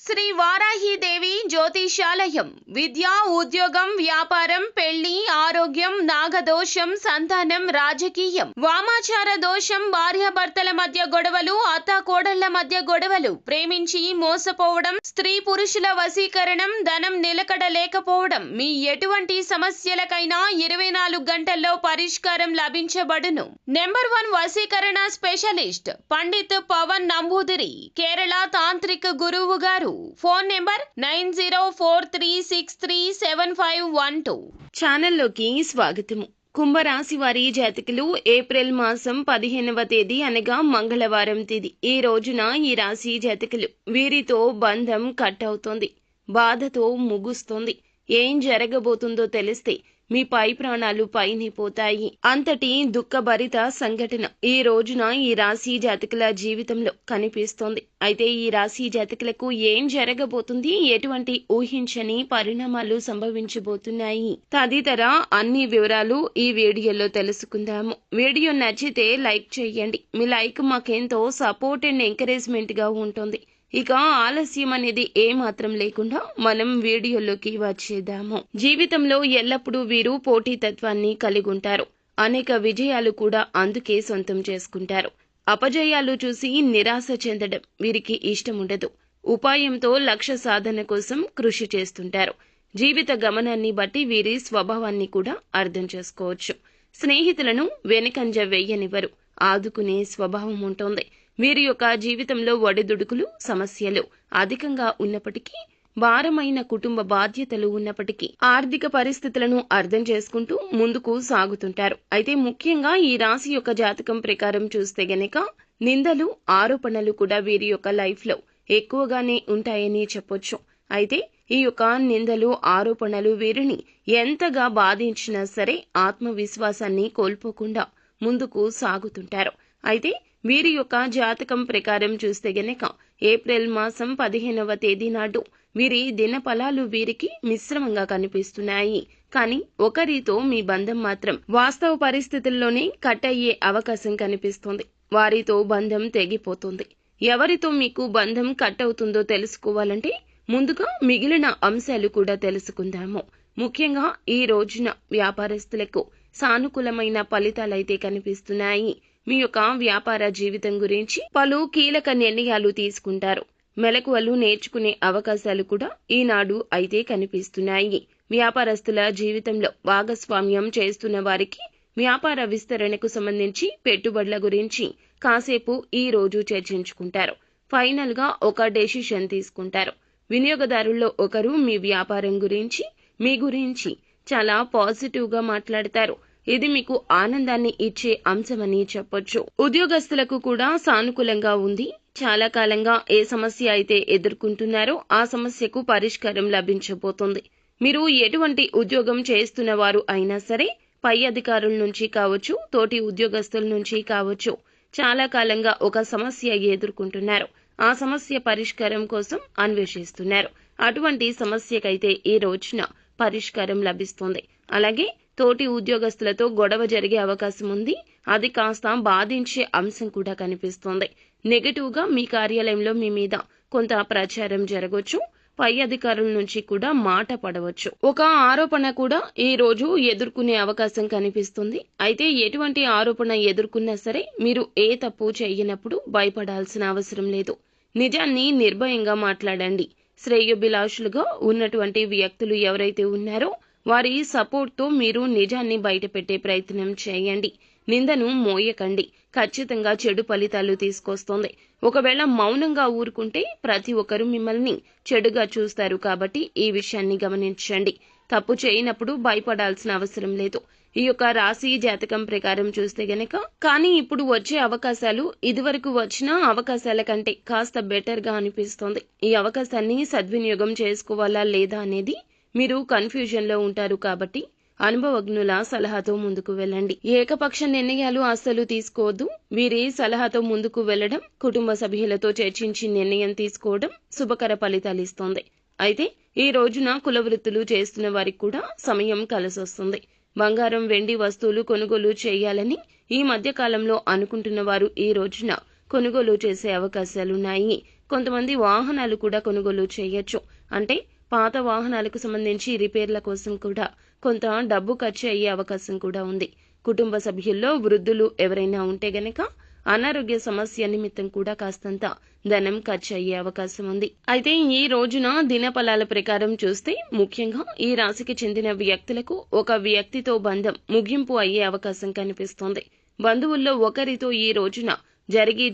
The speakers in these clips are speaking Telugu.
శ్రీ వారాహిదేవి జ్యోతిషాలయం విద్య, ఉద్యోగం, వ్యాపారం, పెళ్లి, ఆరోగ్యం, నాగదోషం, సంతానం, రాజకీయం, వామాచార దోషం, భార్యాభర్తల మధ్య గొడవలు, అత్తాకోడళ్ల మధ్య గొడవలు, ప్రేమించి మోసపోవడం, స్త్రీ పురుషుల వశీకరణం, ధనం నిలకడ లేకపోవడం, మీ ఎటువంటి సమస్యలకైనా 24 గంటల్లో పరిష్కారం లభించబడును. నెంబర్ 1 వశీకరణ స్పెషలిస్ట్ పండిత్ పవన్ నంబూదిరి, కేరళ తాంత్రిక గురువు గారు. Phone number 9043637512. ఛానల్లోకి స్వాగతము. కుంభరాశి వారి జాతకులు ఏప్రిల్ మాసం 15వ తేదీ అనగా మంగళవారం తేదీ ఈ రోజున ఈ రాశి జాతకులు వీరితో బంధం కట్ అవుతోంది, బాధతో ముగుస్తోంది. ఏం జరగబోతుందో తెలిస్తే మీ పై ప్రాణాలు పైనే పోతాయి. అంతటి దుఃఖభరిత సంఘటన ఈ రోజున ఈ రాశి జాతకుల జీవితంలో కనిపిస్తోంది. అయితే ఈ రాశి జాతకులకు ఏం జరగబోతుంది, ఎటువంటి ఊహించని పరిణామాలు సంభవించబోతున్నాయి తదితర అన్ని వివరాలు ఈ వీడియోలో తెలుసుకుందాము. వీడియో నచ్చితే లైక్ చేయండి. మీ లైక్ మాకెంతో సపోర్ట్ అండ్ ఎంకరేజ్మెంట్ గా ఉంటుంది. ఇక ఆలస్యం అనేది ఏమాత్రం లేకుండా మనం వీడియోలోకి వచ్చేద్దాము. జీవితంలో ఎల్లప్పుడూ వీరు పోటీతత్వాన్ని కలిగి ఉంటారు. అనేక విజయాలు కూడా అందుకే సొంతం చేసుకుంటారు. అపజయాలు చూసి నిరాశ చెందడం వీరికి ఇష్టం ఉండదు. ఉపాయంతో లక్ష్య సాధన కోసం కృషి చేస్తుంటారు. జీవిత గమనాన్ని బట్టి వీరి స్వభావాన్ని కూడా అర్థం చేసుకోవచ్చు. స్నేహితులను వెనుకంజ వేయనివ్వరు. ఆదుకునే స్వభావం ఉంటుంది. వీరి యొక్క జీవితంలో ఒడిదుడుకులు, సమస్యలు అధికంగా ఉన్నప్పటికీ, భారమైన కుటుంబ బాధ్యతలు ఉన్నప్పటికీ ఆర్థిక పరిస్థితులను అర్థం చేసుకుంటూ ముందుకు సాగుతుంటారు. అయితే ముఖ్యంగా ఈ రాశి యొక్క జాతకం ప్రకారం చూస్తే గనక నిందలు, ఆరోపణలు కూడా వీరి యొక్క లైఫ్ లో ఎక్కువగానే ఉంటాయని చెప్పొచ్చు. అయితే ఈ యొక్క నిందలు, ఆరోపణలు వీరిని ఎంతగా బాధించినా సరే ఆత్మవిశ్వాసాన్ని కోల్పోకుండా ముందుకు సాగుతుంటారు. అయితే వీరి యొక్క జాతకం ప్రకారం చూస్తే గనక ఏప్రిల్ మాసం 15వ తేదీ నాడు వీరి దినఫలాలు వీరికి మిశ్రమంగా కనిపిస్తున్నాయి. కానీ ఒకరితో మీ బంధం మాత్రం వాస్తవ పరిస్థితుల్లోనే కట్ అయ్యే అవకాశం కనిపిస్తోంది. వారితో బంధం తెగిపోతుంది. ఎవరితో మీకు బంధం కట్ అవుతుందో తెలుసుకోవాలంటే ముందుగా మిగిలిన అంశాలు కూడా తెలుసుకుందాము. ముఖ్యంగా ఈ రోజున వ్యాపారస్తులకు సానుకూలమైన ఫలితాలైతే కనిపిస్తున్నాయి. మీ యొక్క వ్యాపార జీవితం గురించి పలు కీలక నిర్ణయాలు తీసుకుంటారు. మెలకువలు నేర్చుకునే అవకాశాలు కూడా ఈనాడు అయితే కనిపిస్తున్నాయి. వ్యాపారస్తుల జీవితంలో భాగస్వామ్యం చేస్తున్న వారికి వ్యాపార విస్తరణకు సంబంధించి పెట్టుబడుల గురించి కాసేపు ఈ రోజు చర్చించుకుంటారు. ఫైనల్ గా ఒక డెసిషన్ తీసుకుంటారు. వినియోగదారుల్లో ఒకరు మీ వ్యాపారం గురించి, మీ గురించి చాలా పాజిటివ్ గా మాట్లాడతారు. ఇది మీకు ఆనందాన్ని ఇచ్చే అంశమని చెప్పొచ్చు. ఉద్యోగస్తులకు కూడా సానుకూలంగా ఉంది. చాలా కాలంగా ఏ సమస్య అయితే ఎదుర్కొంటున్నారో ఆ సమస్యకు పరిష్కారం లభించబోతుంది. మీరు ఎటువంటి ఉద్యోగం చేస్తున్న వారు అయినా సరే, పై అధికారుల నుంచి కావచ్చు, తోటి ఉద్యోగస్తుల నుంచి కావచ్చు, చాలా కాలంగా ఒక సమస్య ఎదుర్కొంటున్నారు. ఆ సమస్య పరిష్కారం కోసం అన్వేషిస్తున్నారు. అటువంటి సమస్యకైతే ఈ రోజున పరిష్కారం లభిస్తుంది. అలాగే తోటి ఉద్యోగస్తులతో గొడవ జరిగే అవకాశం ఉంది. అది కాస్త బాధించే అంశం కూడా కనిపిస్తోంది. నెగటివ్ గా మీ కార్యాలయంలో మీ మీద కొంత ప్రచారం జరగవచ్చు. పై అధికారుల నుంచి కూడా మాట పడవచ్చు. ఒక ఆరోపణ కూడా ఈ రోజు ఎదుర్కొనే అవకాశం కనిపిస్తుంది. అయితే ఎటువంటి ఆరోపణ ఎదుర్కొన్నా సరే మీరు ఏ తప్పు చేయనప్పుడు భయపడాల్సిన అవసరం లేదు. నిజాన్ని నిర్భయంగా మాట్లాడండి. శ్రేయోభిలాషులుగా ఉన్నటువంటి వ్యక్తులు ఎవరైతే ఉన్నారో వారి సపోర్ట్ తో మీరు నిజాన్ని బయటపెట్టే ప్రయత్నం చేయండి. నిందను మోయకండి. ఖచ్చితంగా చెడు ఫలితాలు తీసుకొస్తోంది. ఒకవేళ మౌనంగా ఊరుకుంటే ప్రతి ఒక్కరూ మిమ్మల్ని చెడుగా చూస్తారు. కాబట్టి ఈ విషయాన్ని గమనించండి. తప్పు చేయనప్పుడు భయపడాల్సిన అవసరం లేదు. ఈ యొక్క రాశి జాతకం ప్రకారం చూస్తే గనక కానీ ఇప్పుడు వచ్చే అవకాశాలు ఇదివరకు వచ్చిన అవకాశాల కంటే కాస్త బెటర్ గా అనిపిస్తోంది. ఈ అవకాశాన్ని సద్వినియోగం చేసుకోవాలా లేదా అనేది మీరు కన్ఫ్యూజన్ లో ఉంటారు. కాబట్టి అనుభవజ్ఞుల సలహాతో ముందుకు వెళ్ళండి. ఏకపక్ష నిర్ణయాలు అస్సలు తీసుకోవద్దు. వీరి సలహాతో ముందుకు వెళ్లడం, కుటుంబ సభ్యులతో చర్చించి నిర్ణయం తీసుకోవడం శుభకర ఫలితాలు ఇస్తోంది. అయితే ఈ రోజున కుల వృత్తులు చేస్తున్న వారికి కూడా సమయం కలిసొస్తుంది. బంగారం, వెండి వస్తువులు కొనుగోలు చేయాలని ఈ మధ్య కాలంలో అనుకుంటున్న వారు ఈ రోజున కొనుగోలు చేసే అవకాశాలున్నాయి. కొంతమంది వాహనాలు కూడా కొనుగోలు చేయొచ్చు. అంటే పాత వాహనాలకు సంబంధించి రిపేర్ల కోసం కూడా కొంత డబ్బు ఖర్చు అయ్యే అవకాశం కూడా ఉంది. కుటుంబ సభ్యుల్లో వృద్ధులు ఎవరైనా ఉంటే గనక అనారోగ్య సమస్య నిమిత్తం కూడా కాస్తంత ధనం ఖర్చు అయ్యే అవకాశం ఉంది. అయితే ఈ రోజున దినఫలాల ప్రకారం చూస్తే ముఖ్యంగా ఈ రాశికి చెందిన వ్యక్తులకు ఒక వ్యక్తితో బంధం ముగింపు అయ్యే అవకాశం కనిపిస్తోంది. బంధువుల్లో ఒకరితో ఈ రోజున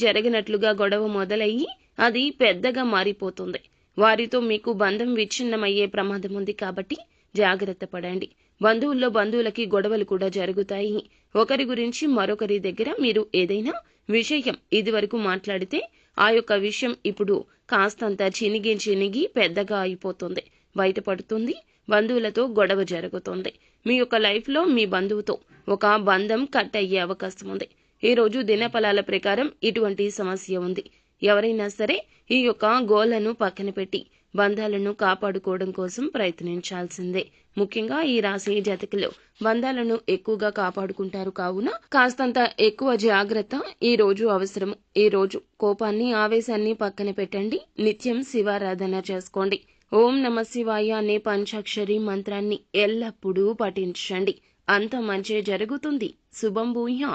జరగనట్లుగా గొడవ మొదలయ్యి అది పెద్దగా మారిపోతుంది. వారితో మీకు బంధం విచ్ఛిన్నమయ్యే ప్రమాదం ఉంది కాబట్టి జాగ్రత్త పడండి. బంధువులకి గొడవలు కూడా జరుగుతాయి. ఒకరి గురించి మరొకరి దగ్గర మీరు ఏదైనా విషయం ఇదివరకు మాట్లాడితే ఆ యొక్క విషయం ఇప్పుడు కాస్తంత చినిగి పెద్దగా అయిపోతుంది, బయటపడుతుంది. బంధువులతో గొడవ జరుగుతుంది. మీ యొక్క లైఫ్లో మీ బంధువుతో ఒక బంధం కట్ అయ్యే అవకాశం ఉంది. ఈ రోజు దినఫలాల ప్రకారం ఇటువంటి సమస్య ఉంది. ఎవరైనా సరే ఈ యొక్క గోళ్లను పక్కన పెట్టి బంధాలను కాపాడుకోవడం కోసం ప్రయత్నించాల్సిందే. ముఖ్యంగా ఈ రాశి జాతకులు బంధాలను ఎక్కువగా కాపాడుకుంటారు కావున కాస్తంత ఎక్కువ జాగ్రత్త ఈ రోజు అవసరం. ఈ రోజు కోపాన్ని, ఆవేశాన్ని పక్కన పెట్టండి. నిత్యం శివారాధన చేసుకోండి. ఓం నమ శివాయ అనే పంచాక్షరి మంత్రాన్ని ఎల్లప్పుడూ పఠించండి. అంత మంచి జరుగుతుంది. శుభం భూయాత్.